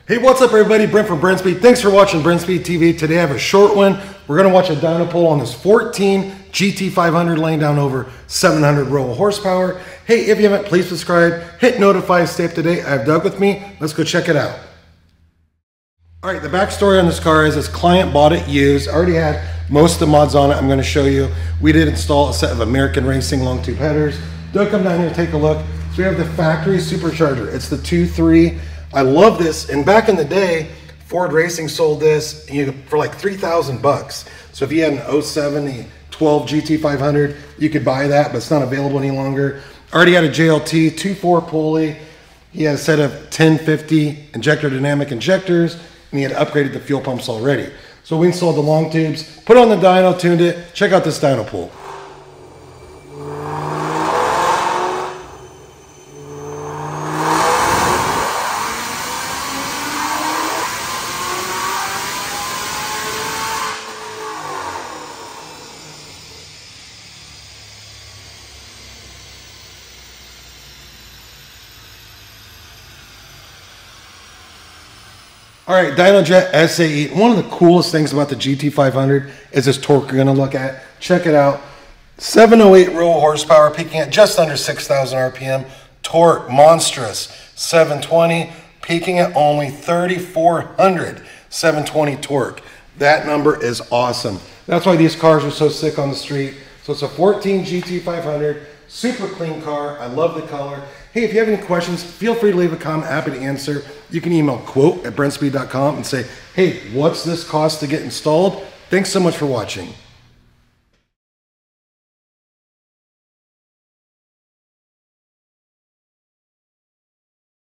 Hey, what's up everybody? Brent from Brenspeed. Thanks for watching Brenspeed TV. Today I have a short one. We're gonna watch a dyno pull on this 14 GT500 laying down over 700 row horsepower. Hey, if you haven't, please subscribe, hit notify, stay up to date. I have Doug with me. Let's go check it out. All right, the backstory on this car is this client bought it used. I already had most of the mods on it. I'm gonna show you. We did install a set of American Racing long tube headers. Doug, come down here and take a look. So we have the factory supercharger. It's the 2.3. I love this, and back in the day, Ford Racing sold this for like 3,000 bucks. So if you had an 07, 12 GT500, you could buy that, but it's not available any longer. Already had a JLT, 2.4 pulley. He had a set of 1050 injector dynamic injectors, and he had upgraded the fuel pumps already. So we installed the long tubes, put on the dyno, tuned it. Check out this dyno pull. All right, DynoJet SA8. One of the coolest things about the GT500 is this torque you're gonna look at. Check it out. 708 row horsepower, peaking at just under 6,000 RPM. Torque, monstrous. 720, peaking at only 3,400. 720 torque. That number is awesome. That's why these cars are so sick on the street. So it's a 14 GT500, super clean car. I love the color. Hey, if you have any questions, feel free to leave a comment. Happy to answer. You can email quote@brenspeed.com and say, hey, what's this cost to get installed? Thanks so much for watching.